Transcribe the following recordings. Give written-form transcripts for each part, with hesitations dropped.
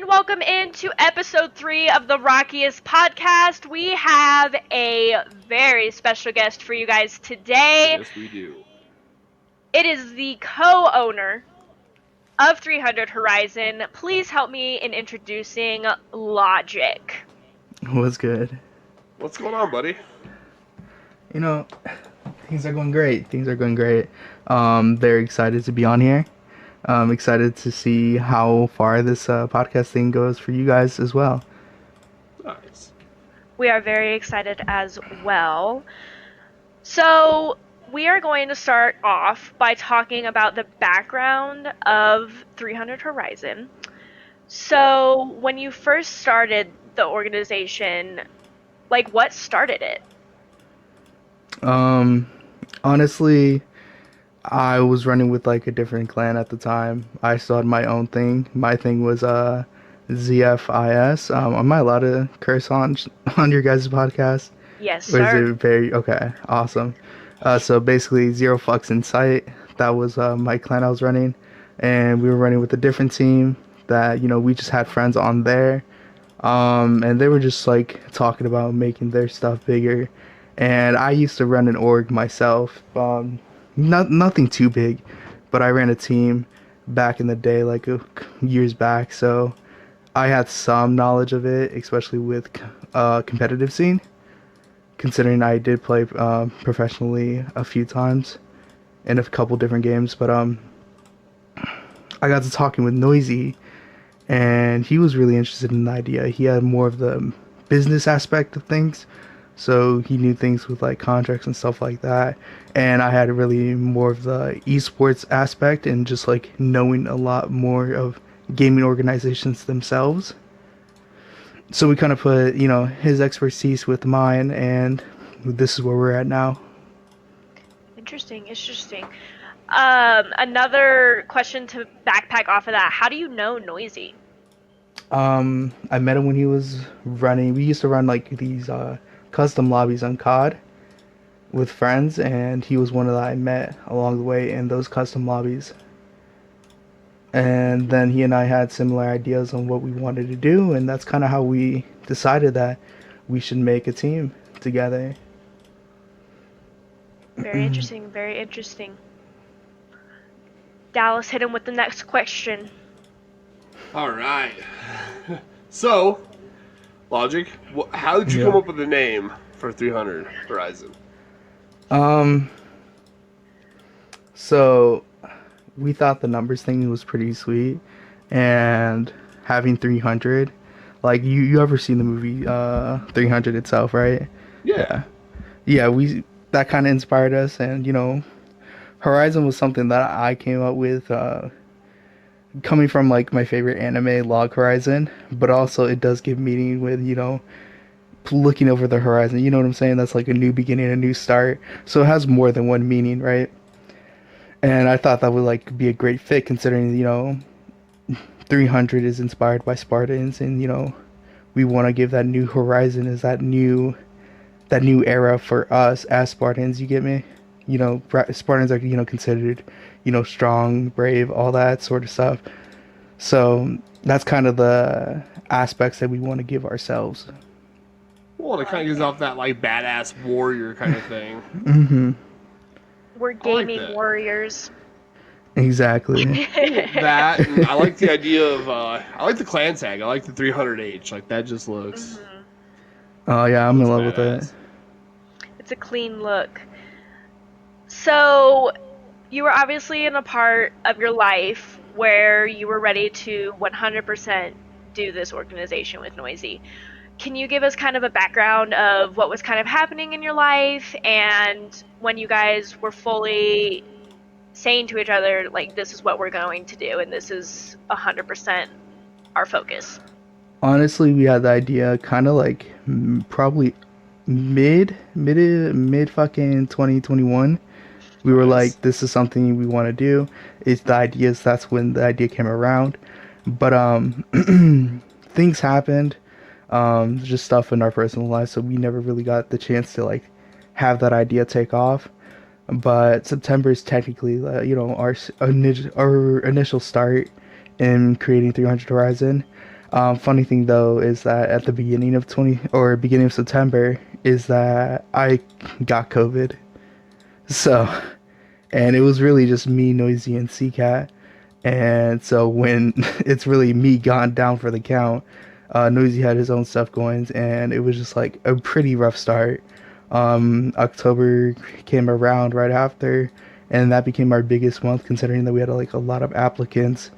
welcome in to episode 3 of the Rockiest podcast. We have a very special guest for you guys today. Yes, we do. It is the co-owner of 300 Horizon. Please help me in introducing Logic. What's good? What's going on, buddy? You know, things are going great. Very excited to be on here. I'm excited to see how far this podcast thing goes for you guys as well. Nice. We are very excited as well. So, we are going to start off by talking about the background of 300 Horizon. So, when you first started the organization, what started it? Honestly, I was running with a different clan at the time. I started my own thing. My thing was ZFIS. Am I allowed to curse on your guys' podcast? Yes, Or is sir. it very okay? Awesome. So basically, Zero Fucks in Sight. That was my clan I was running, and we were running with a different team. That we just had friends on there, and they were just talking about making their stuff bigger. And I used to run an org myself. Nothing too big, but I ran a team back in the day, years back. So I had some knowledge of it, especially with competitive scene. Considering I did play professionally a few times in a couple different games, but I got to talking with Noisy, and he was really interested in the idea. He had more of the business aspect of things, so he knew things with contracts and stuff like that. And I had really more of the esports aspect and just knowing a lot more of gaming organizations themselves. So we kind of put, his expertise with mine, and this is where we're at now. Interesting. Another question to backpack off of that. How do you know Noisy? I met him when he was running. We used to run these custom lobbies on COD with friends, and he was one that I met along the way in those custom lobbies. And then he and I had similar ideas on what we wanted to do, and that's kind of how we decided that we should make a team together. Very interesting. Dallas, hit him with the next question. All right. So, Logic, how did you come up with the name for 300 Horizon? So we thought the numbers thing was pretty sweet, and having 300, you ever seen the movie 300 itself, right? Yeah. That kind of inspired us, and Horizon was something that I came up with coming from my favorite anime, Log Horizon, but also it does give meaning with looking over the horizon. You know what I'm saying? That's a new beginning, a new start. So it has more than one meaning, right? And I thought that would be a great fit, considering 300 is inspired by Spartans, and we want to give that new horizon as that new era for us as Spartans. You get me? Spartans are considered strong, brave, all that sort of stuff. So that's kind of the aspects that we want to give ourselves. Well, it kind of gives off that badass warrior kind of thing. Mm-hmm. We're gaming warriors. Exactly. That, and I like the idea of, I like the clan tag. I like the 300H. That just looks... Mm-hmm. Oh yeah, I'm in love with it. It's a clean look. So, you were obviously in a part of your life where you were ready to 100% do this organization with Noisy. Can you give us kind of a background of what was kind of happening in your life, and when you guys were fully saying to each other, this is what we're going to do, and this is 100% our focus? Honestly, we had the idea kind of probably mid fucking 2021. We were this is something we want to do. It's the ideas. That's when the idea came around. But things happened. Just stuff in our personal life, so we never really got the chance to have that idea take off. But September is technically our initial start in creating 300 Horizon. Funny thing though is that at the beginning of beginning of September is that I got COVID. So, and it was really just me, Noisy, and CCat. And so when it's really me gone down for the count, Noisy had his own stuff going, and it was just like a pretty rough start. October came around right after, and that became our biggest month considering that we had like a lot of applicants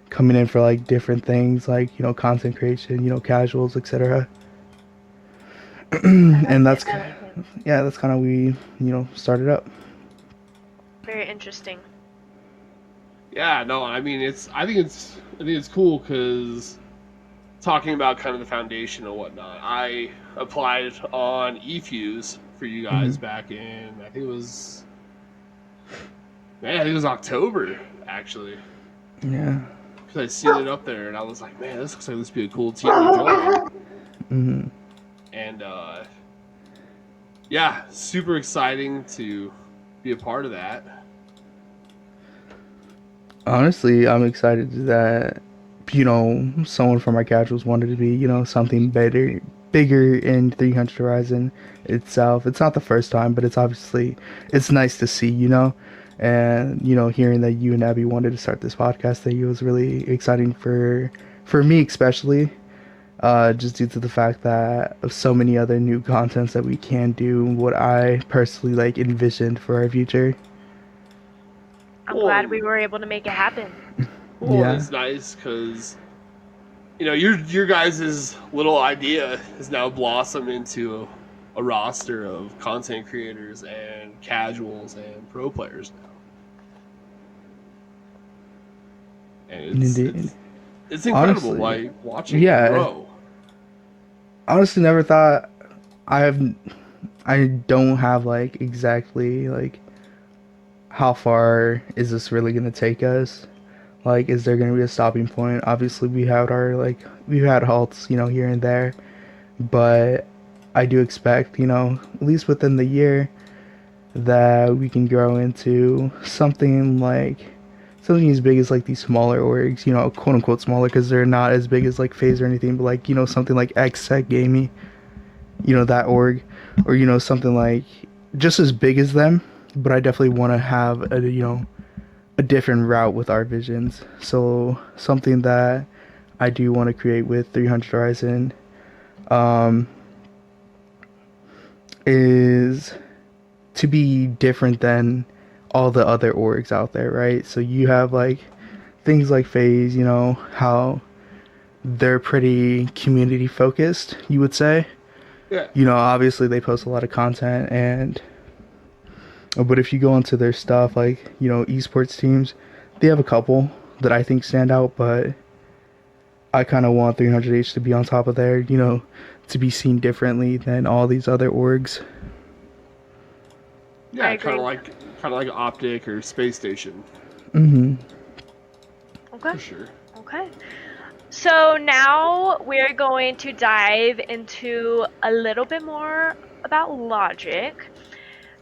coming in for like different things like content creation, casuals, etc. I like And it. I like it. that's kind of we started up. Very interesting. Yeah, no, I mean I think it's cool because talking about kind of the foundation and whatnot. I applied on eFuse for you Hmm. guys back in I think it was October actually. Yeah. Because I seen it up there and I was like, man, this looks like this would be a cool team to join. Hmm. And yeah, super exciting to be a part of that. Honestly, I'm excited that someone from our casuals wanted to be something bigger in 300 Horizon itself. It's not the first time, but it's nice to see, and hearing that you and Abby wanted to start this podcast thing, it was really exciting for me especially. Just due to the fact that of so many other new contents that we can do, what I personally like envisioned for our future. I'm Well, glad and, we were able to make it happen. well, and Yeah. it's nice because your guys' little idea has now blossomed into a roster of content creators and casuals and pro players now, and Indeed. it's incredible Honestly, like watching it yeah. grow. Honestly, never thought I have. I don't have like exactly like how far is this really gonna take us? Like, is there gonna be a stopping point? Obviously, we've had halts, here and there, but I do expect, at least within the year, that we can grow into something as big as like these smaller orgs, quote unquote smaller because they're not as big as like Phase or anything, but like something like XSEC Gaming, that org, or something like just as big as them. But I definitely want to have a different route with our visions. So something that I do want to create with 300 Horizon um, is to be different than all the other orgs out there, right? So you have like things like Phase, how they're pretty community focused, you would say. Yeah, Obviously they post a lot of content but if you go into their stuff like, esports teams, they have a couple that I think stand out, but I kind of want 300H to be on top of there, to be seen differently than all these other orgs. I yeah, agree. kind of like Optic or Space Station Hmm. Okay. for sure. Okay. So now we're going to dive into a little bit more about logic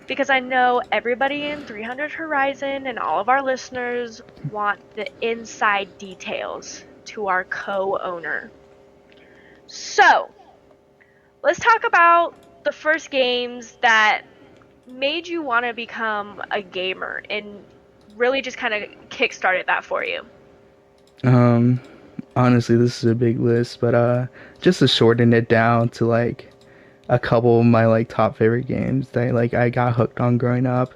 because I know everybody in 300 Horizon and all of our listeners want the inside details to our co-owner. So, let's talk about the first games that made you want to become a gamer and really just kind of kickstarted that for you. Um, Honestly, this is a big list, but just to shorten it down to like a couple of my like top favorite games that like I got hooked on growing up,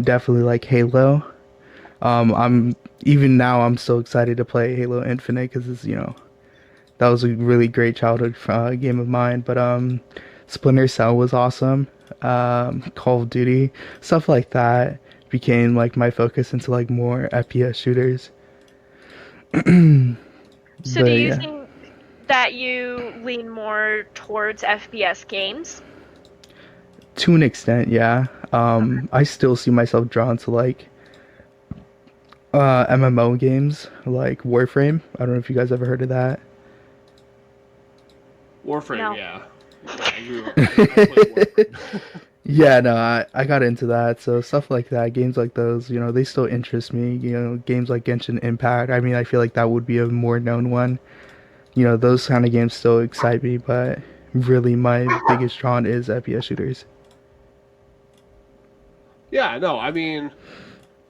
definitely like Halo. I'm even now I'm so excited to play Halo Infinite because it's that was a really great childhood game of mine. But Splinter Cell was awesome. Call of Duty, stuff like that became like my focus into like more FPS shooters. So, do But you yeah, think that you lean more towards FPS games? to an extent, yeah. Okay. I still see myself drawn to like MMO games like Warframe. I don't know if you guys ever heard of that. Warframe, No. yeah, yeah. I grew up. I played Warframe. Yeah, no, I got into that. So stuff like that, games like those, they still interest me. Games like Genshin Impact. I mean, I feel like that would be a more known one. Those kind of games still excite me, but really my biggest draw is FPS shooters. Yeah, no, I mean, and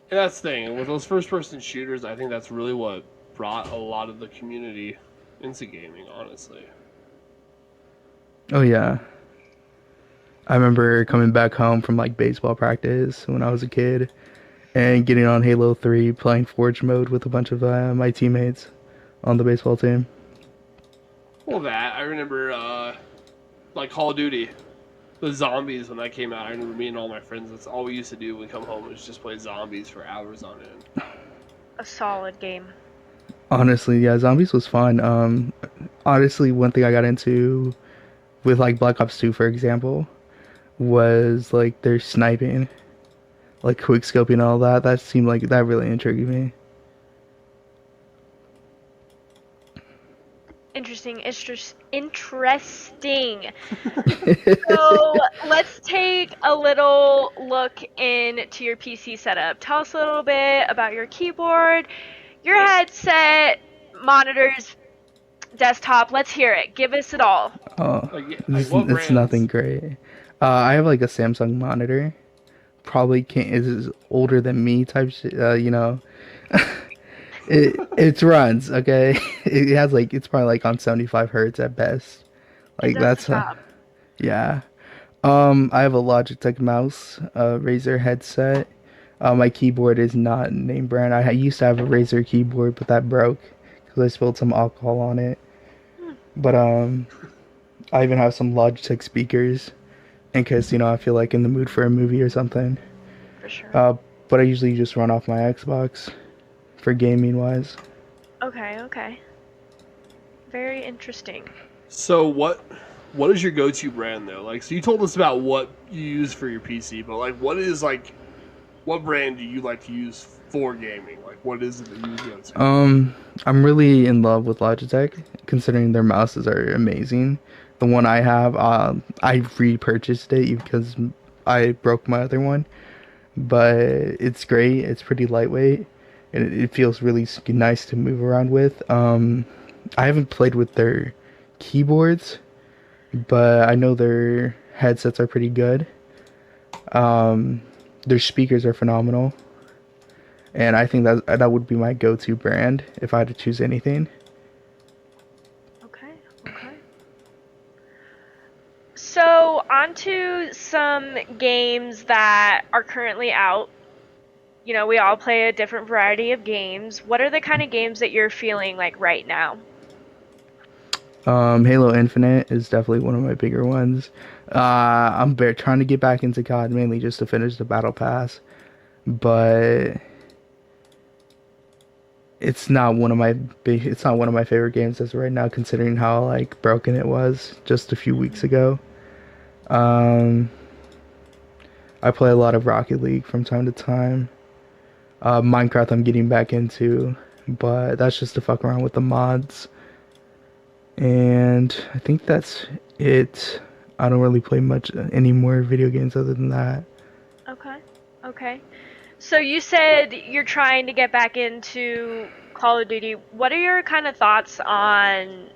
that's the thing with those first-person shooters. I think that's really what brought a lot of the community into gaming. Honestly, Oh yeah. I remember coming back home from like baseball practice when I was a kid and getting on Halo 3, playing Forge mode with a bunch of my teammates on the baseball team. well, that I remember, like Call of Duty, the zombies when that came out. I remember me and all my friends. That's all we used to do when we come home was just play zombies for hours on end. A solid game. Honestly, yeah, zombies was fun. Honestly, one thing I got into with like Black Ops 2, for example, was like their sniping, like quick scoping and all that. That seemed like that really intrigued me. Interesting. Interesting. So let's take a little look into your PC setup. Tell us a little bit about your keyboard, your headset, monitors, desktop. Let's hear it. Give us it all. Oh, Like what it's nothing brands? great. I have like a Samsung monitor. Probably can't is older than me type shit. It runs okay. It has like it's probably like on 75 hertz at best. It Like does the that's job. yeah. I have a Logitech mouse, a Razer headset. My keyboard is not name brand. I used to have a Razer keyboard, but that broke because I spilled some alcohol on it. Hmm, But I even have some Logitech speakers in case I feel like in the mood for a movie or something. for sure. Uh, but I usually just run off my Xbox for gaming wise. Okay, okay. Very interesting. So what is your go-to brand though? Like, so you told us about what you use for your PC, but like, what brand do you like to use for gaming? Like, what is it that you go to? I'm really in love with Logitech, considering their mouses are amazing. The one I have, I repurchased it because I broke my other one, but it's great. It's pretty lightweight, and it feels really nice to move around with. I haven't played with their keyboards, but I know their headsets are pretty good. Um, their speakers are phenomenal, and I think that would be my go-to brand if I had to choose anything. Okay, okay. So, on to some games that are currently out. We all play a different variety of games. What are the kind of games that you're feeling like right now? Halo Infinite is definitely one of my bigger ones. I'm trying to get back into COD mainly just to finish the battle pass, but it's not one of my favorite games as of right now, considering how like broken it was just a few weeks Mhm. ago. Um, I play a lot of Rocket League from time to time. Minecraft I'm getting back into, but that's just to fuck around with the mods. And I think that's it. I don't really play much any more video games other than that. Okay, okay. So, you said you're trying to get back into Call of Duty. What are your kind of thoughts on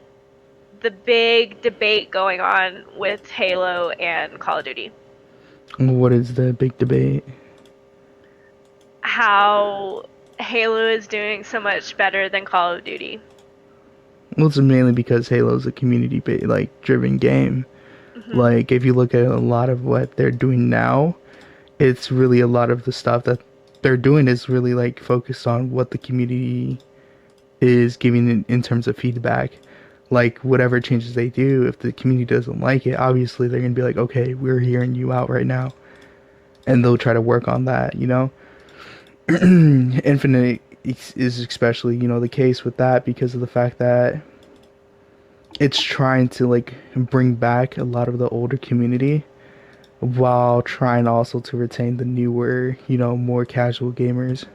the big debate going on with Halo and Call of Duty? What is the big debate? How Halo is doing so much better than Call of Duty. Well, it's mainly because Halo's a community like driven game. Hmm. Like if you look at a lot of what they're doing now, it's really a lot of the stuff that they're doing is really like focused on what the community is giving in terms of feedback. Like whatever changes they do, if the community doesn't like it, obviously they're gonna be like, okay, we're hearing you out right now, and they'll try to work on that. Infinite is especially the case with that because of the fact that it's trying to like bring back a lot of the older community while trying also to retain the newer, more casual gamers.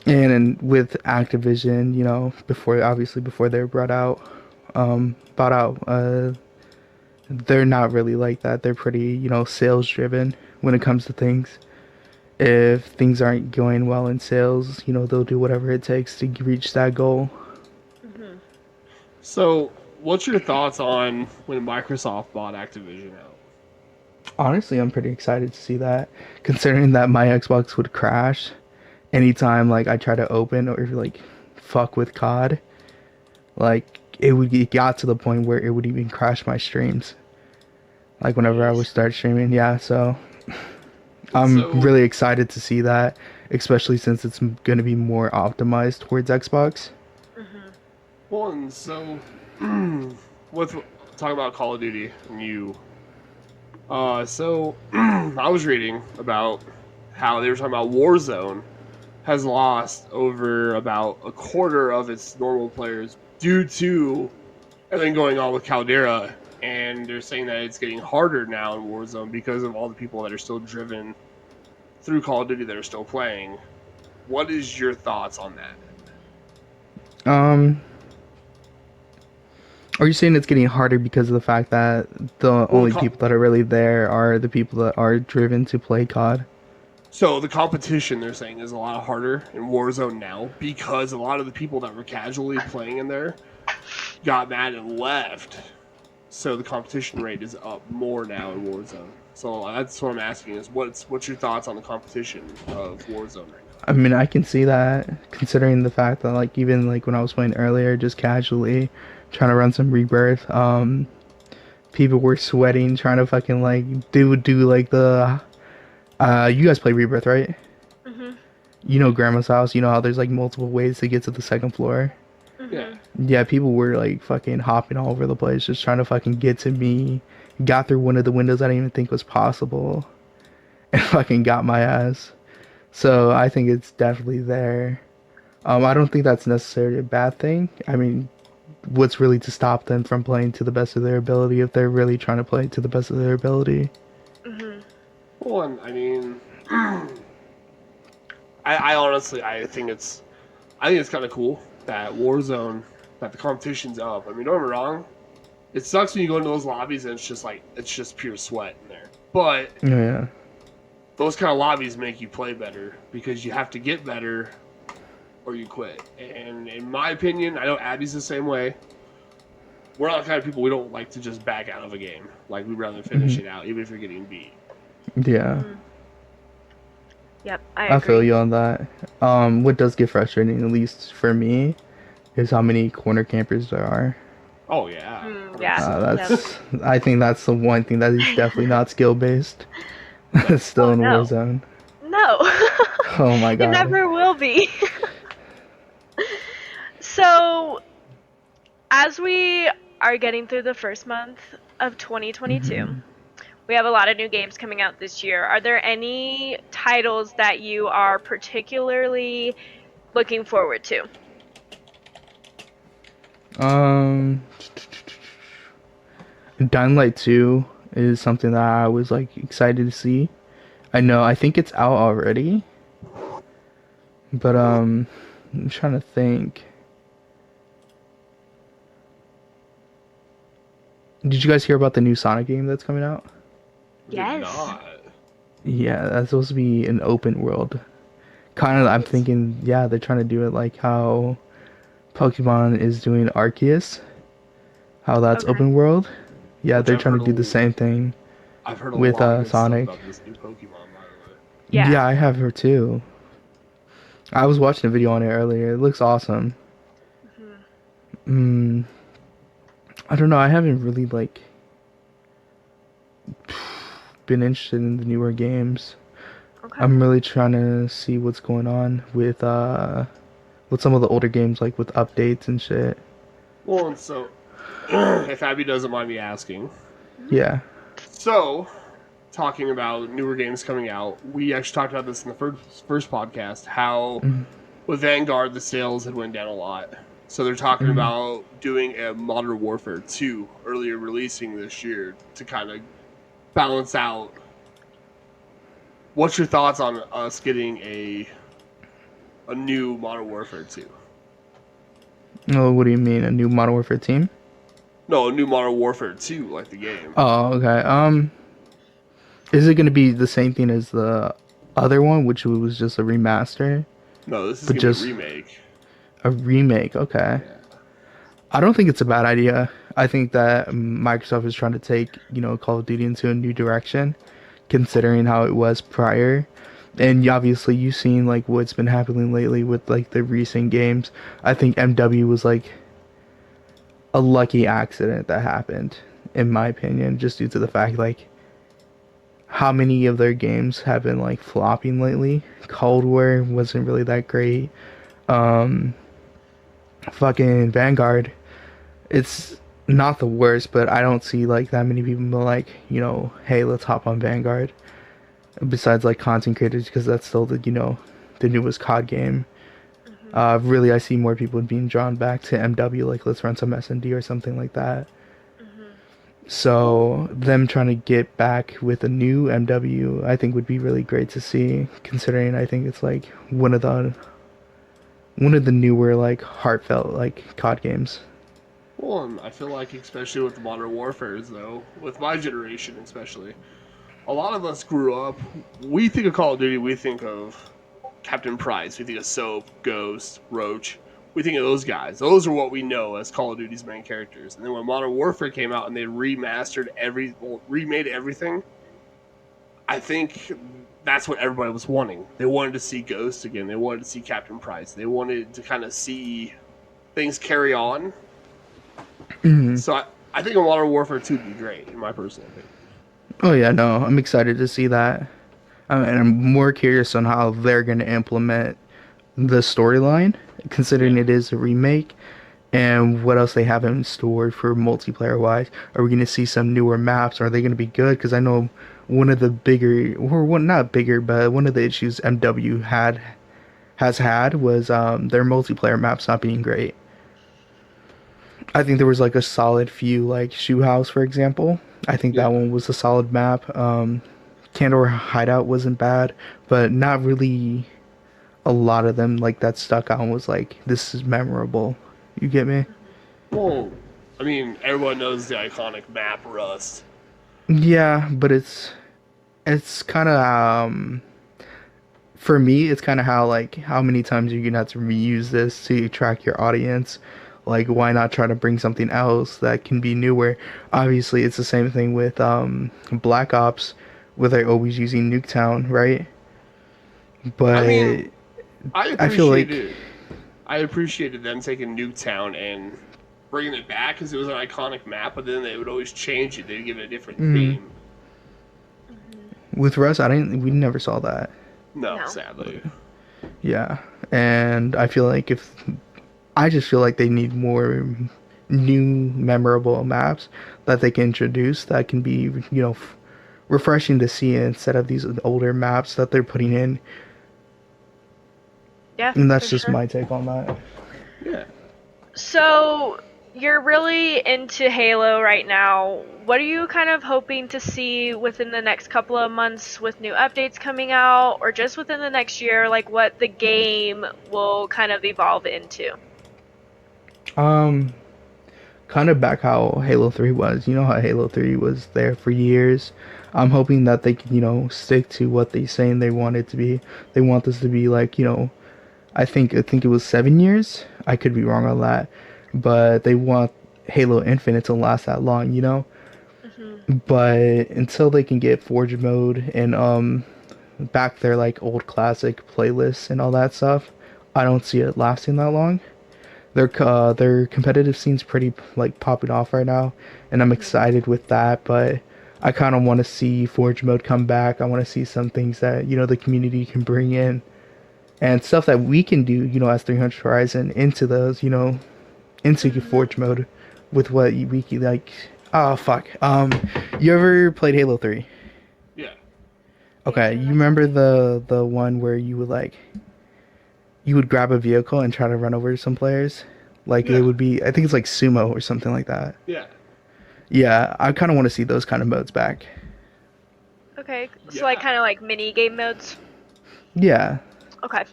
And with Activision, before they were bought out they're not really like that. They're pretty, sales driven when it comes to things. If things aren't going well in sales, they'll do whatever it takes to reach that goal. Hmm. So, what's your thoughts on when Microsoft bought Activision out? Honestly, I'm pretty excited to see that, considering that my Xbox would crash anytime like I try to open or like fuck with COD. Like it got to the point where it would even crash my streams. Like whenever I would Jeez. start streaming, yeah. So I'm So, really excited to see that, especially since it's going to be more optimized towards Xbox. Hmm. one, so with talking about Call of Duty and you, I was reading about how they were talking about Warzone has lost over about a quarter of its normal players due to everything going on with Caldera, and they're saying that it's getting harder now in Warzone because of all the people that are still driven through Call of Duty that are still playing. What is your thoughts on that? Um, are you saying it's getting harder because of the fact that the Well, only people that are really there are the people that are driven to play COD? so the competition they're saying is a lot harder in Warzone now because a lot of the people that were casually playing in there got mad and left. So the competition rate is up more now in Warzone. So that's what I'm asking is what's your thoughts on the competition of Warzone right I mean, I can see that considering the fact that like even like when I was playing earlier, just casually trying to run some rebirth, people were sweating trying to fucking like do like the you guys play rebirth, right? Hmm. You know grandma's house, you know how there's like multiple ways to get to the second floor. now? Yeah. Hmm. Yeah, people were like fucking hopping all over the place just trying to fucking get to me. Got through one of the windows I didn't even think was possible and fucking got my ass. So I think it's definitely there. I don't think that's necessarily a bad thing. I mean, what's really to stop them from playing to the best of their ability if they're really trying to play to the best of their ability? Hmm. Well, I mean, I honestly I think it's kind of cool that Warzone that the competition's up. I mean, don't get me wrong, it sucks when you go into those lobbies and it's just pure sweat in there. But Yeah. those kind of lobbies make you play better because you have to get better or you quit. And in my opinion, I know Abby's the same way. We're not the kind of people we don't like to just back out of a game. Like we'd rather finish Hmm. it out, even if you're getting beat. Yeah. Hmm. Yep, I I feel agree. you on that. What does get frustrating, at least for me, is how many corner campers there are. Oh yeah, Mm, hundred yeah. percent. Yep. I think that's the one thing that is definitely not skill based. It's still Oh in no. Warzone. No. Oh my It god. never will be. So, as we are getting through the first month of 2022, Hmm. we have a lot of new games coming out this year. Are there any titles that you are particularly looking forward to? Um, Dying Light 2 is something that I was like excited to see. I think it's out already, but I'm trying to think. Did you guys hear about the new Sonic game that's coming out? Did Yes. not. Yeah, that's supposed to be an open world. Kind of, I'm That's, thinking, yeah, they're trying to do it like how Pokemon is doing Arceus, how that's Okay. open world. Yeah, which they're trying to do the same thing I've heard a with lot of good stuff Sonic. about this new Pokemon, by the way. Yeah. Yeah, I have her too. I was watching a video on it earlier. It looks awesome. Mhm. Mm, I don't know. I haven't really like been interested in the newer games. Okay. I'm really trying to see what's going on with some of the older games like with updates and shit. Well, and so if Abby doesn't mind me asking, Mhm. Yeah. so talking about newer games coming out, we actually talked about this in the first podcast. How Mm, with Vanguard the sales had went down a lot, so they're talking mm. about doing a Modern Warfare 2 earlier releasing this year to kind of balance out. What's your thoughts on us getting a new Modern Warfare 2? Oh, what do you mean? A new Modern Warfare team? No, New Modern Warfare 2, like the game. Oh, okay. Is it gonna be the same thing as the other one, which was just a remaster, No, this is but gonna be a just remake. a remake? Okay. Yeah. I don't think it's a bad idea. I think that Microsoft is trying to take, Call of Duty into a new direction, considering how it was prior. And obviously, you've seen like what's been happening lately with like the recent games. I think MW was like a lucky accident that happened, in my opinion, just due to the fact like how many of their games have been like flopping lately. Cold War wasn't really that great. Um, fucking Vanguard, it's not the worst, but I don't see like that many people like, hey, let's hop on Vanguard. Besides like content creators, because that's still the newest COD game. Hmm. Really, I see more people being drawn back to MW, like let's run some S&D or something like that. Hmm. So them trying to get back with a new MW, I think would be really great to see. Considering I think it's like one of the newer like heartfelt like COD games. Well, and I feel like, especially with the Modern Warfares, though, with my generation especially, a lot of us grew up. We think of Call of Duty, we think of Captain Price, we think of Soap, Ghost, Roach. We think of those guys. Those are what we know as Call of Duty's main characters. And then when Modern Warfare came out and they remade everything, I think that's what everybody was wanting. They wanted to see Ghost again. They wanted to see Captain Price. They wanted to kind of see things carry on. Hmm. So I think a Modern Warfare 2 would be great, in my personal opinion. Oh yeah, no, I'm excited to see that. And I'm more curious on how they're going to implement the storyline, Yeah. considering it is a remake, and what else they have in store for multiplayer wise. Are we going to see some newer maps? Are they going to be good? Because I know one of the bigger, or one not bigger, but one of the issues MW has had was their multiplayer maps not being great. I think there was like a solid few, like Shoe House, for example. I think that Yeah. one was a solid map. Candor Hideout wasn't bad, but not really a lot of them like that stuck out and was like, this is memorable. You get me? Well, I mean, everyone knows the iconic map Rust. Yeah, but it's kind of for me, it's kind of how like how many times you're gonna have to reuse this to track your audience. Like, why not try to bring something else that can be newer? Obviously, it's the same thing with Black Ops, where they're always using Nuketown, right? I mean, But I I feel like, appreciated I appreciated them taking Nuketown and bringing it back because it was an iconic map, but then they would always change it. They'd give it a different mm, theme. Hmm. with Russ, we never saw that. No, No. sadly. Yeah, and I just feel like they need more new memorable maps that they can introduce that can be refreshing to see instead of these older maps that they're putting in. Yeah, And for that's just sure. my take on that. Yeah. So you're really into Halo right now. What are you kind of hoping to see within the next couple of months with new updates coming out, or just within the next year, like what the game will kind of evolve into? Um, Kind of back how Halo 3 was. You know how Halo 3 was there for years. I'm hoping that they can, stick to what they saying they want it to be. They want this to be like, I think it was 7 years. I could be wrong on that, but they want Halo Infinite to last that long. Hmm. But until they can get Forge mode and back their like old classic playlists and all that stuff, I don't see it lasting that long. Their competitive scene's pretty like popping off right now, and I'm excited with that. But I kind of want to see Forge mode come back. I want to see some things that the community can bring in and stuff that we can do, as 300 Horizon into those, into Hmm. Forge mode with what we can like. Oh fuck. You ever played Halo 3? Yeah. Okay, Yeah, you that's remember okay. the one where you would grab a vehicle and try to run over some players? Like it Yeah. would be, I think it's like sumo or something like that. Yeah. Yeah, I kind of want to see those kind of modes back. Okay, so like Yeah. kind of like mini game modes. Yeah. Okay,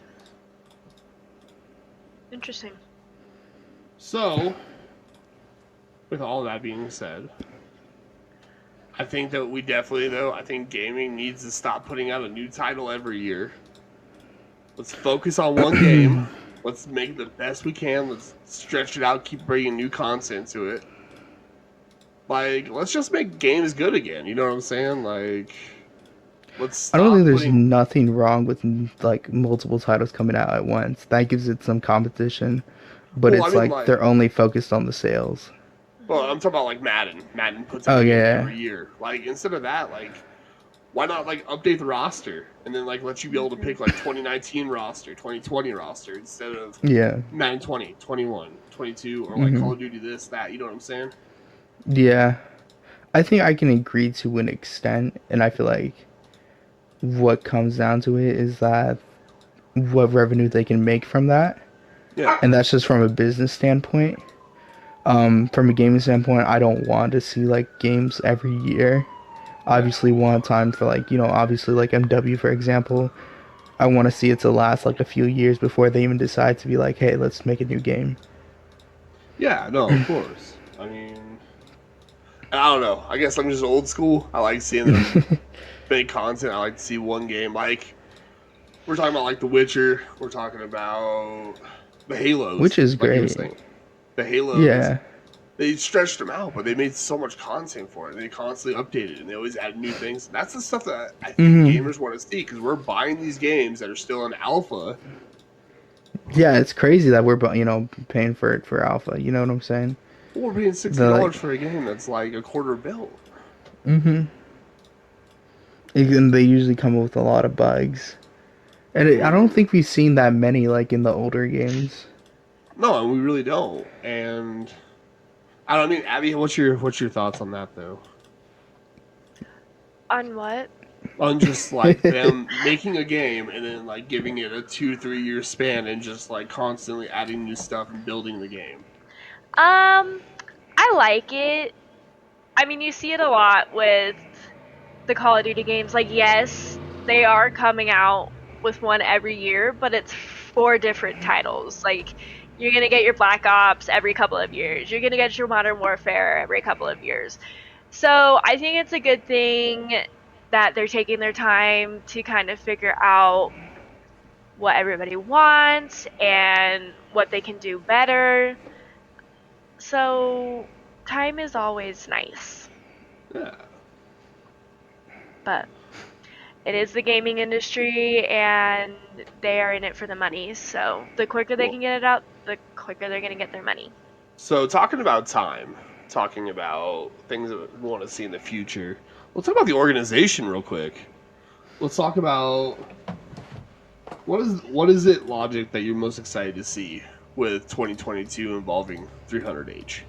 interesting. So, with all that being said, I think that we definitely, though, I think gaming needs to stop putting out a new title every year. Let's focus on one game. Let's make it the best we can. Let's stretch it out, keep bringing new content to it. Like, let's just make games good again. You know what I'm saying? Like, let's I don't think stop there's putting. nothing wrong with like multiple titles coming out at once. That gives it some competition, but Well, I it's mean, like like, they're only focused on the sales. well, Hmm. I'm talking about like Madden. Madden puts out Oh a game yeah, every year. Like, instead of that, like, why not like update the roster and then like let you be able to Hmm. pick like 2019 roster, 2020 roster instead of yeah, Madden 20, 21, 22, or like hmm Call of Duty this, that. You know what I'm saying? yeah. I think I can agree to an extent, and I feel like what comes down to it is that what revenue they can make from that, Yeah. and that's just from a business standpoint. From a gaming standpoint, I don't want to see like games every year. Yeah. Obviously, want time for like obviously like MW for example. I want to see it to last like a few years before they even decide to be like, hey, let's make a new game. Yeah, no, of course. I mean, I don't know. I guess I'm just old school. I like seeing them make content. I like to see one game. Like, we're talking about like The Witcher. We're talking about the Which Halos, is like you were great. saying. The Halos, Yeah. they stretched them out, but they made so much content for it. They constantly updated, and they always add new things. That's the stuff that I think hmm gamers want to see because we're buying these games that are still in alpha. Yeah, it's crazy that we're paying for it for alpha. You know what I'm saying? We're paying The $60 like, for a game that's like a quarter built. hmm and they usually come up with a lot of bugs. And I don't Mm. think we've seen that many like in the older games. No, and we really don't. And I don't mean, Abby, what's your thoughts on that though? On what? On just like them making a game and then like giving it a 2 3 year span and just like constantly adding new stuff and building the game. I like it. I mean, you see it a lot with the Call of Duty games. Like, yes, they are coming out with one every year, but it's four different titles. Like, you're gonna get your Black Ops every couple of years. You're gonna get your Modern Warfare every couple of years. So I think it's a good thing that they're taking their time to kind of figure out what everybody wants and what they can do better. So time is always nice, Yeah. but it is the gaming industry and they are in it for the money. So the quicker they Well, can get it out, the quicker they're going to get their money. so talking about time, talking about things that we want to see in the future. Let's talk about the organization real quick. Let's talk about what is it logic that you're most excited to see with 2022 involving 300H?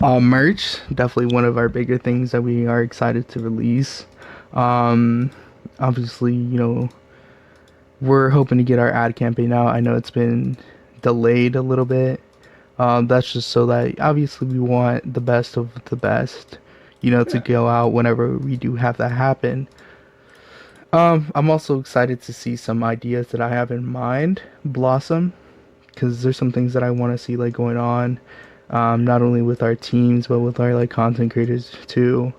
Merch, definitely one of our bigger things that we are excited to release. Um, Obviously, we're hoping to get our ad campaign out. I know it's been delayed a little bit. That's just so that obviously we want the best of the best, to Yeah. go out whenever we do have that happen. I'm also excited to see some ideas that I have in mind blossom because there's some things that I want to see like going on, not only with our teams but with our like content creators too.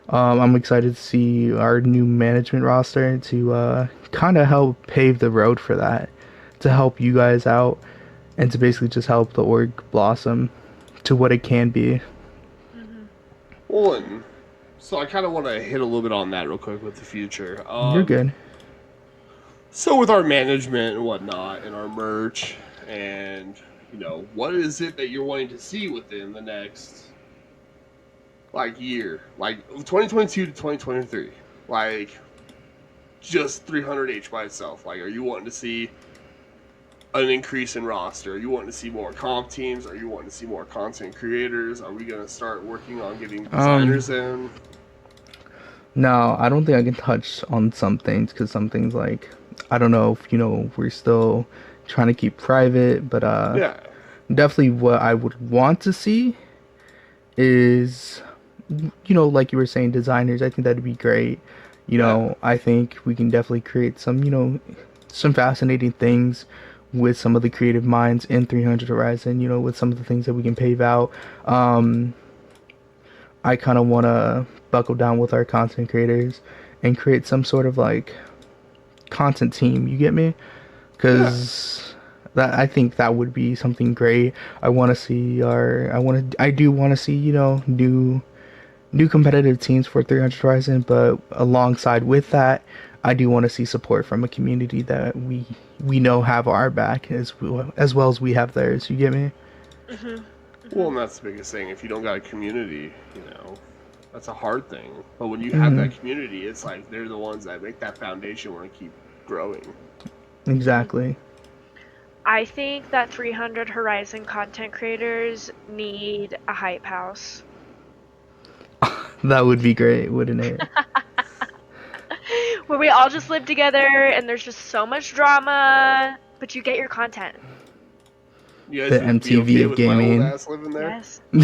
I'm excited to see our new management roster to kind of help pave the road for that, to help you guys out, and to basically just help the org blossom to what it can be. Mm-hmm. Well, and so I kind of want to hit a little bit on that real quick with the future. You're good. So with our management and whatnot, and our merch, and what is it that you're wanting to see within the next like year, like 2022 to 2023, like just 300H by itself? Like, are you wanting to see an increase in roster? Are you wanting to see more comp teams? Are you wanting to see more content creators? Are we going to start working on getting Um, designers in? no, I don't think I can touch on some things because some things like I don't know if we're still trying to keep private, but Yeah, definitely what I would want to see is like you were saying designers. I think that'd be great. yeah, I think we can definitely create some some fascinating things with some of the creative minds in 300 Horizon, with some of the things that we can pave out. Um, I kind of want to buckle down with our content creators and create some sort of like content team. You get me? Yeah. Because that I think that would be something great. I do want to see new competitive teams for 300 Horizon, but alongside with that, I do want to see support from a community that we know have our back as well as we have theirs. You get me? Mhm. Well, Mhm. and that's the biggest thing. If you don't got a community, that's a hard thing. But when you have Hmm. that community, it's like they're the ones that make that foundation want to keep growing. Mhm. Exactly. I think that 300 Horizon content creators need a hype house. That would be great, wouldn't it? Where we all just live together and there's just so much drama, but you get your content. You guys The would be MTV okay of with my old gaming. ass living there? Yes. Yeah,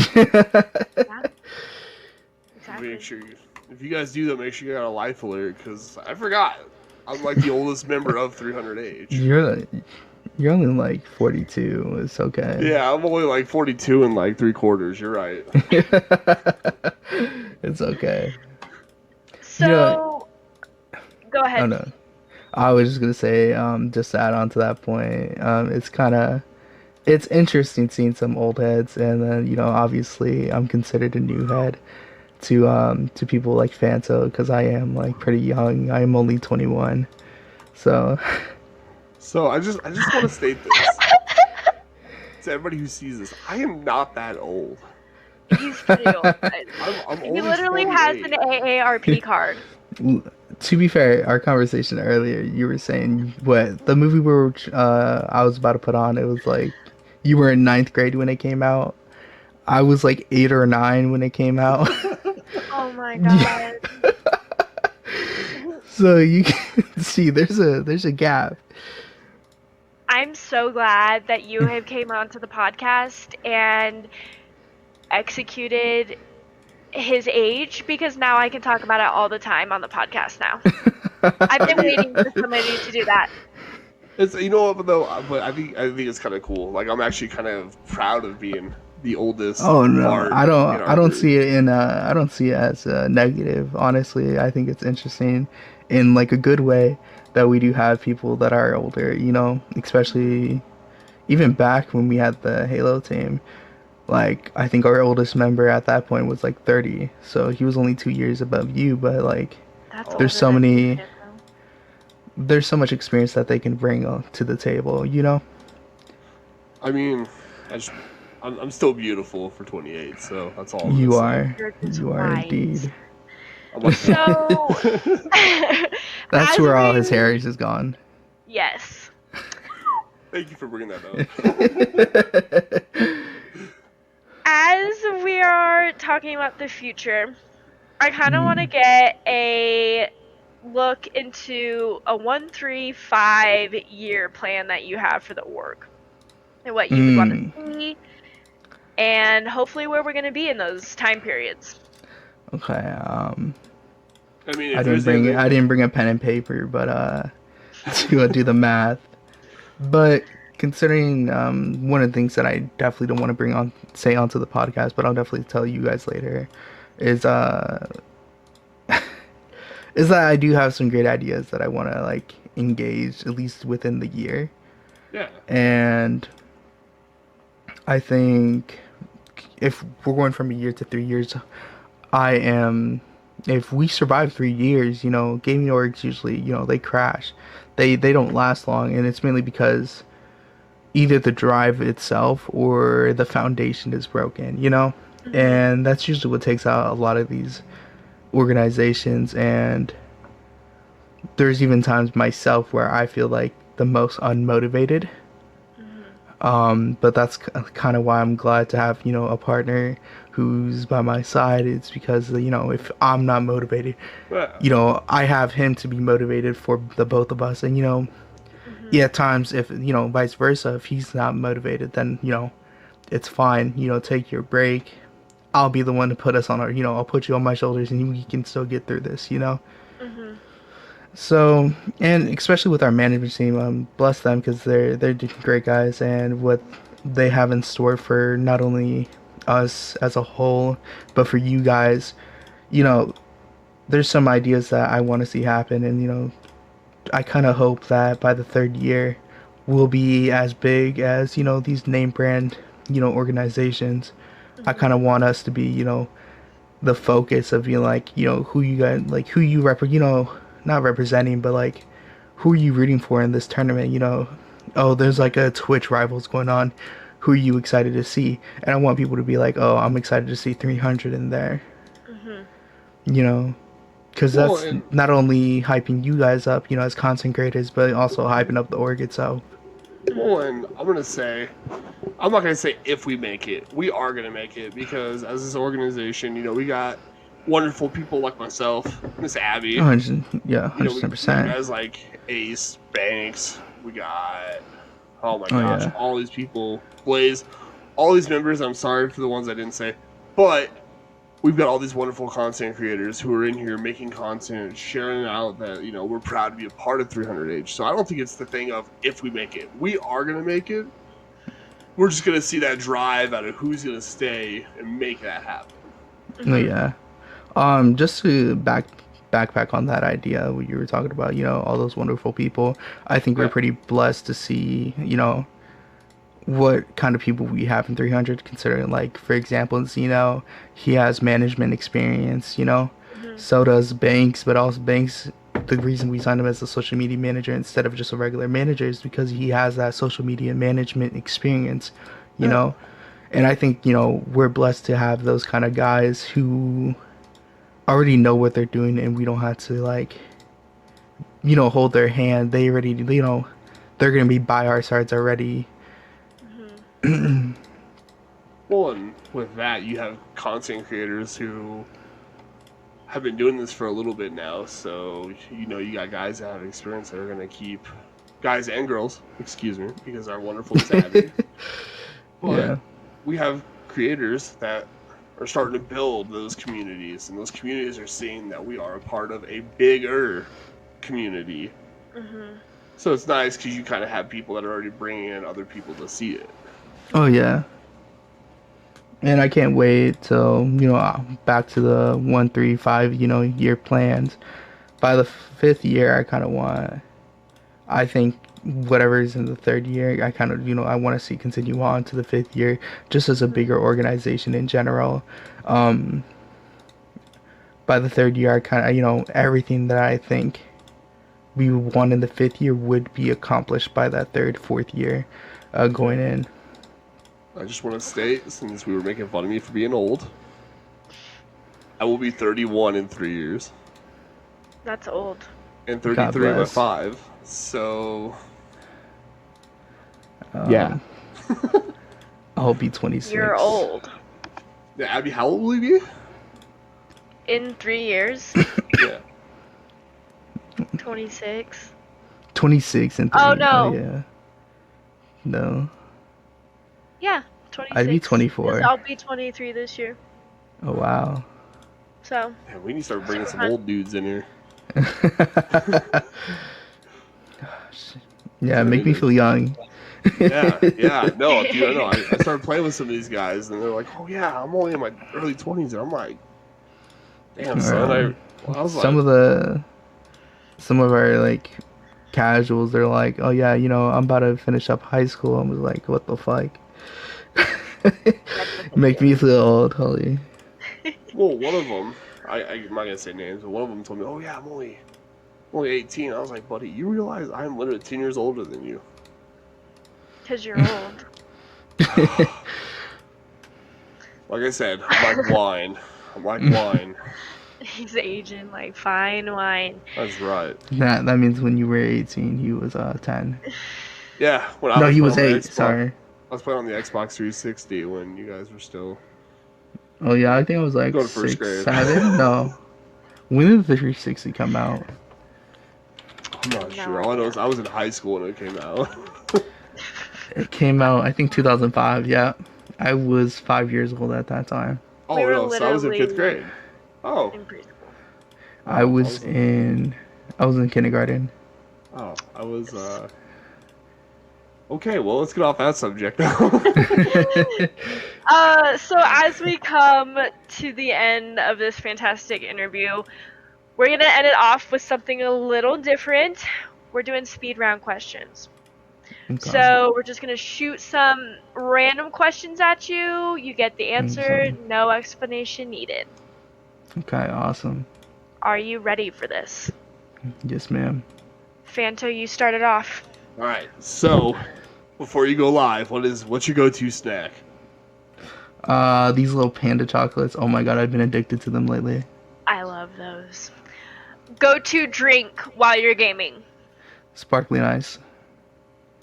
Make exactly. sure if you guys do that, make sure you got a life alert because I forgot. I'm like the oldest member of 300 age. you're you're only like 42. It's okay. Yeah, I'm only like 42 and like 3/4. You're right. It's okay. You know, So, go I don't ahead. know. I was just gonna say, just to add on to that point, it's interesting seeing some old heads, and then obviously I'm considered a new head to people like Fanto because I am like pretty young. I am only 21, so So I just want to state this to everybody who sees this. I am not that old. He's pretty old, guys. I'm He only literally has an 28. AARP card. to be fair, our conversation earlier, you were saying what the movie I was about to put on. It was like you were in ninth grade when it came out. I was like 8 or 9 when it came out. Oh my god. So you can see there's a gap. I'm so glad that you have came onto the podcast and executed his age because now I can talk about it all the time on the podcast now. I've I been mean, waiting for somebody to do that. it's what though. But I think it's kind of cool. Like I'm actually kind of proud of being the oldest Oh no, part I in don't. I our don't group. see it I don't see it as negative. Honestly, I think it's interesting, in like a good way, that we do have people that are older. Especially even back when we had the Halo team. Like I think our oldest member at that point was like 30, so he was only 2 years above you. But like, That's Oh, there's older so than me, many, though. there's so much experience that they can bring to the table. I mean, I just I'm still beautiful for 28, so that's all I'm gonna You say. are, You're just you are wise. indeed. I'm like So, that. That's as where all his we, hair is gone. yes, Thank you for bringing that up. as we are talking about the future, I kind of want to Mm, get a look into a 1, 3, 5 year plan that you have for the org and what you would want to mm. see, and hopefully where we're going to be in those time periods. Okay. I mean, if there's I anything, didn't bring a pen and paper, but to do the math. But considering one of the things that I definitely don't want to say onto the podcast, but I'll definitely tell you guys later, is is that I do have some great ideas that I want to like engage at least within the year, yeah, and I think if we're going from a year to 3 years, I am. If we survive 3 years, gaming orgs usually, they crash. They don't last long, and it's mainly because either the drive itself or the foundation is broken. Mm-hmm. And that's usually what takes out a lot of these organizations. And there's even times myself where I feel like the most unmotivated. Mm-hmm. But that's kind of why I'm glad to have a partner who's by my side. It's because if I'm not motivated, yeah. I have him to be motivated for the both of us. And Mm-hmm. yeah, at times if vice versa, if he's not motivated, then it's fine. Take your break. I'll be the one to put us on our. I'll put you on my shoulders, and we can still get through this. Mm-hmm. So, and especially with our management team, bless them because they're great guys, and what they have in store for not only us as a whole, but for you guys. You know, there's some ideas that I want to see happen, and I kind of hope that by the third year, we'll be as big as these name brand organizations. I kind Hmm. of want us to be the focus of being like who you guys like who you not representing, but like who are you rooting for in this tournament. Oh, there's like a Twitch rivals going on, who are you excited to see? And I want people to be like, oh, I'm excited to see 300 in there, Hmm. you know because Well, that's and not only hyping you guys up as content creators, but also hyping up the org itself. well, Hmm. and I'm gonna say, I'm not gonna say if we make it. We are gonna make it because as this organization, we got wonderful people like myself, Miss Abby. 100, yeah, We got 110%. guys like Ace, Banks. We got, oh my Oh gosh, yeah. all these people, Blaze, all these members. I'm sorry for the ones I didn't say, but we've got all these wonderful content creators who are in here making content, sharing out that we're proud to be a part of 300H. So I don't think it's the thing of if we make it. We are gonna make it. We're just gonna see that drive out of who's gonna stay and make that happen. Oh Hmm. yeah. Just to backpack on that idea what you were talking about, all those wonderful people. I think we're Yeah, pretty blessed to see, what kind of people we have in 300. Considering, like, for example, Zeno, he has management experience. Hmm. So does Banks, but also Banks. The reason we signed him as a social media manager instead of just a regular manager is because he has that social media management experience. You yeah. know, and I think we're blessed to have those kind of guys who already know what they're doing, and we don't have to like hold their hand. They already they're gonna be by our sides already. Hmm. Well, and with that, you have content creators who have been doing this for a little bit now. So you got guys that have experience that are gonna keep guys and girls, excuse me, because our wonderful Miss Abby. But Yeah. we have creators that are starting to build those communities, and those communities are seeing that we are a part of a bigger community. Hmm. So it's nice because you kind of have people that are already bringing in other people to see it. Oh Hmm. yeah. And I can't wait till back to the 1, 3, 5 year plans. By the fifth year, I kind of want. I think whatever is in the third year, I kind of I want to see continue on to the fifth year, just as a Hmm. bigger organization in general. Um, by the third year, I kind of everything that I think we want in the fifth year would be accomplished by that third, fourth year, going Hmm. in. I just want to state, since we were making fun of me for being old, I will be 31 in 3 years That's old. and God 33 by bless. 5. So, yeah. Um, I'll be You're 26. old. Yeah, Abby, how old will you be? In 3 years? Yeah. 26. 26 and Oh 3. Oh no. yeah. No. Yeah, I'd be 26. Because 24. I'll be 23 this year. Oh wow. So, Man, we need to start bringing super some fun. old dudes in here. Yeah, I make mean, me feel young. yeah. No, dude, no. I started playing with some of these guys, and they're like, "Oh yeah, I'm only in my early 20s," and I'm like, "Damn, son." Um, I was some like, of the some of our like casuals, they're like, "Oh yeah, I'm about to finish up high school." I was like, "What the fuck?" That's a big Make deal. me feel old, holy. well, one of them, I'm not gonna say names, but one of them told me, "Oh yeah, I'm only 18." I was like, "Buddy, you realize I'm literally 10 years older than you?" Because you're old. Like I said, I'm like wine. I'm like wine. He's aging like fine wine. That's right. That means when you were 18, he was 10. Yeah, when I No, was he playing was on the 8. Xbox, Sorry. I was playing on the Xbox 360 when you guys were still Oh yeah, I think I was like going to first 6, grade. 7. No, when did the 360 come out? I'm not No sure. All I know idea. is I was in high school when it came out. It came out, I think, 2005. Yeah, I was 5 years old at that time. We Oh were no, so I was in fifth literally grade. Oh, in preschool. I oh, I was was. in I was in kindergarten. Oh, I was. Okay, well, let's get off that subject now. So as we come to the end of this fantastic interview, we're gonna end it off with something a little different. We're doing speed round questions. Okay. So we're just gonna shoot some random questions at you. You get the answer, Okay. no explanation needed. Okay, awesome. Are you ready for this? Yes, ma'am. Fanto, you started off. All right, so before you go live, what's your go-to snack? These little panda chocolates. Oh my god, I've been addicted to them lately. I love those. Go to drink while you're gaming. Sparkling ice.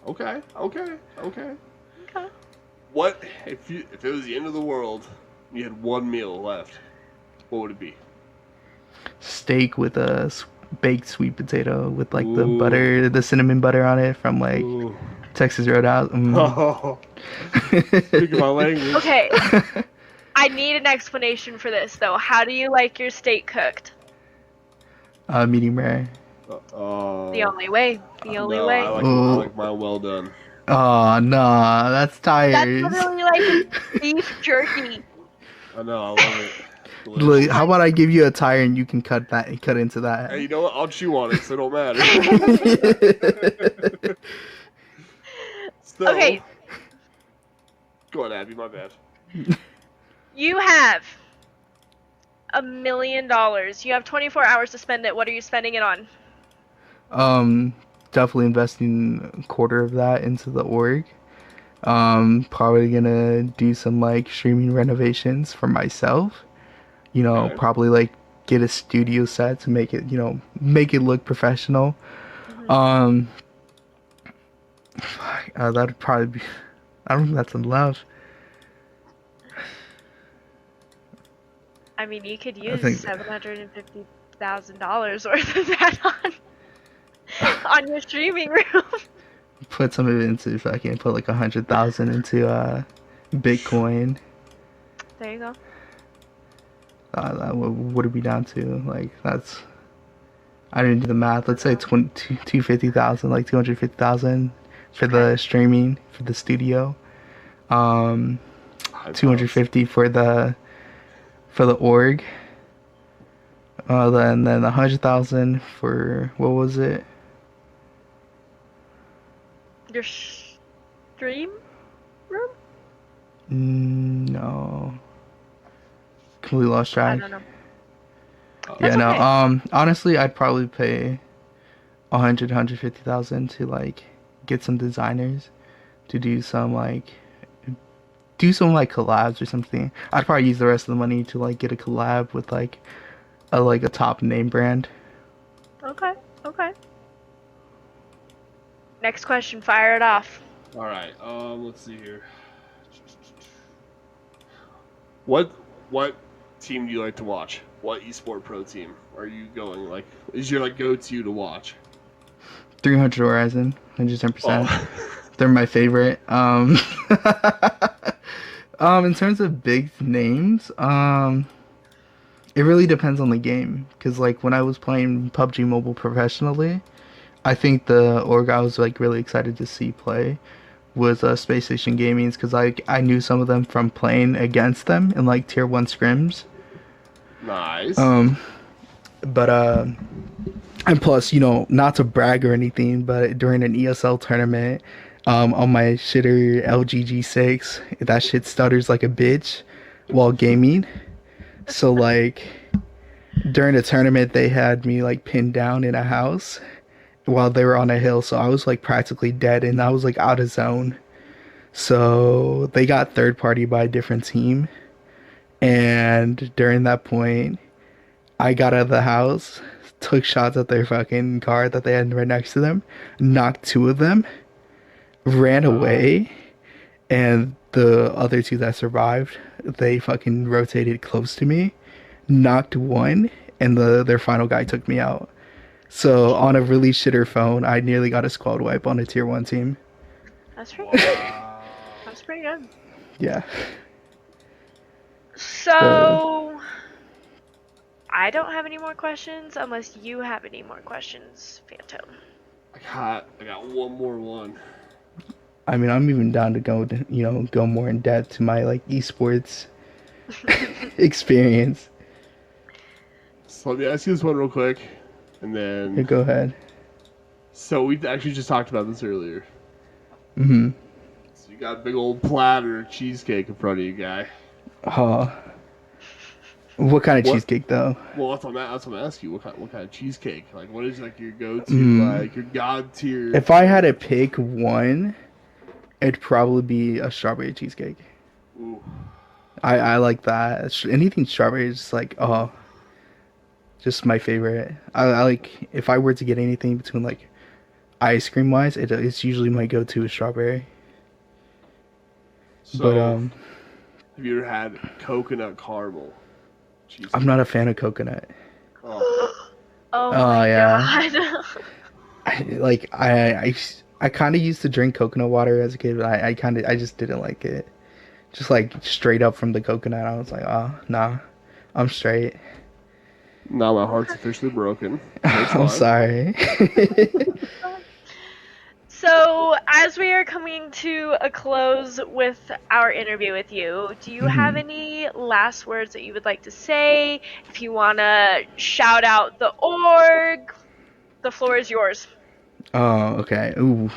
Okay. Okay. What if it was the end of the world, and you had one meal left? What would it be? Steak with a baked sweet potato with like the Ooh. butter, the cinnamon butter on it from like Ooh. Texas Roadhouse. Oh, speaking my language. Okay. I need an explanation for this though. How do you like your steak cooked? Medium rare. The only way. The only No, way. I like mine well done. Oh no, that's That's tires. literally like beef jerky. I know, I love it. Look, Delicious. how about I give you a tire and you can cut into that. Hey, you know what? I'll chew on it, so it don't matter. So, Okay, go on, Abby. My bad. you have $1 million. You have 24 hours to spend it. What are you spending it on? Definitely investing a quarter of that into the org. Probably gonna do some like streaming renovations for myself. You know, Okay. probably like get a studio set to make it, make it look professional. Um, that'd probably be. I don't think that's enough. I mean, you could I use think $750,000 worth of that on your streaming room. put some of it into fucking put like 100,000 into Bitcoin. There you go. That would it be down to? Like that's. I didn't do the math. Let's say 250,000, like 250,000 for the streaming for the studio. 250 for the org. Then 100,000 for what was it? Your stream room? No. Completely lost I track. don't know. Yeah, That's no. okay. Honestly, I'd probably pay 150,000 to like get some designers to do some like collabs or something. I'd probably use the rest of the money to like get a collab with like a top name brand. Okay. Next question, fire it off. All right. Let's see here. What team do you like to watch? What esport pro team are you going? Like, is your like go-to to watch? 300 Horizon, 110%. Oh. They're my favorite. In terms of big names, it really depends on the game. Cause like when I was playing PUBG Mobile professionally, I think the org I was like really excited to see play was Space Station Gaming's, because I knew some of them from playing against them in like tier 1 scrims. Nice. But and plus, not to brag or anything, but during an ESL tournament, on my shitter LGG6, that shit stutters like a bitch while gaming. So like during the tournament, they had me like pinned down in a house while they were on a hill, so I was like practically dead and I was like out of zone. So they got third party by a different team, and during that point I got out of the house, took shots at their fucking car that they had right next to them, knocked 2 of them, ran away, and the other 2 that survived, they fucking rotated close to me, knocked 1, and their final guy took me out. So on a really shitter phone, I nearly got a squad wipe on a tier 1 team. That's pretty good. That's pretty good. Yeah. So, I don't have any more questions unless you have any more questions, Phantom. I got one more one. I mean, I'm even down to go more in depth to my like esports experience. So let me ask you this one real quick, and Yeah, then go ahead. so we actually just talked about this earlier. Mm-hmm. So you got a big old platter of cheesecake in front of you, guy. Oh, what kind of What? cheesecake though? Well, that's what I'm asking you. What kind of cheesecake? Like, what is like your go-to, Mm. like your god tier? If I had to Like, pick one, it'd probably be a strawberry cheesecake. ooh, I like that. Anything strawberry is just like, oh, just my favorite. I like, if I were to get anything between like ice cream wise, it's usually my go-to is strawberry. But so have you ever had coconut caramel I'm cheesecake? not a fan of coconut. Oh, Oh Oh my yeah. god. I kind of used to drink coconut water as a kid, but I just didn't like it. Just like straight up from the coconut, I was like, oh nah, I'm straight. now my heart's officially broken. That's I'm fine. sorry. So, as we are coming to a close with our interview with you, do you have Mhm. any last words that you would like to say? If you want to shout out the org, the floor is yours. Oh, okay. Ooh,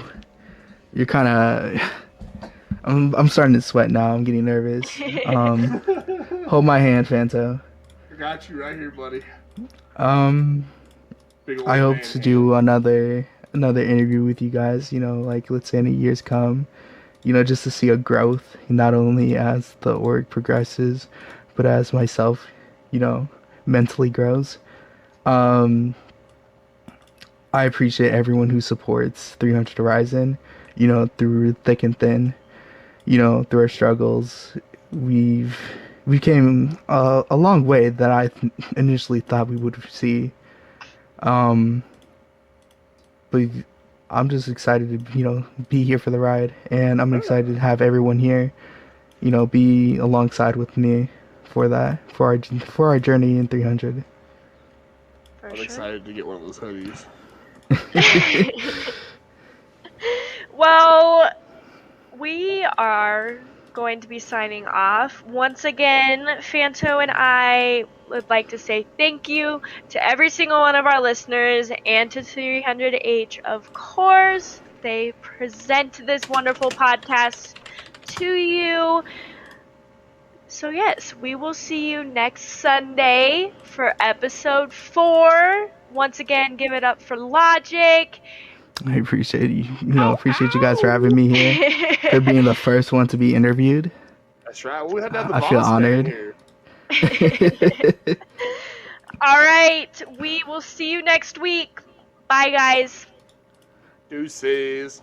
you're kind of. I'm starting to sweat now. I'm getting nervous. Hold my hand, Fanto. I got you right here, buddy. Um, Big I old hope man to hand. do another interview with you guys. You know, like let's say in a year's come. You know, just to see a growth, not only as the org progresses, but as myself, you know, mentally grows. Um, I appreciate everyone who supports 300 Horizon. You know, through thick and thin. You know, through our struggles, we've we came a long way that I initially thought we would see. Um, but I'm just excited to be here for the ride, and I'm excited to have everyone here be alongside with me for that for our journey in 300. For I'm sure. excited to get one of those hoodies. Well, we are going to be signing off. Once again, Fanto and I would like to say thank you to every single one of our listeners and to 300H, of course. They present this wonderful podcast to you. So, yes, we will see you next Sunday for episode 4. Once again, give it up for Logic. I appreciate you. Ow, Appreciate you guys for having me here, for ow! being the first one to be interviewed. That's right. We had to have the I feel boss man honored. here. All right, we will see you next week. Bye, guys. Deuces.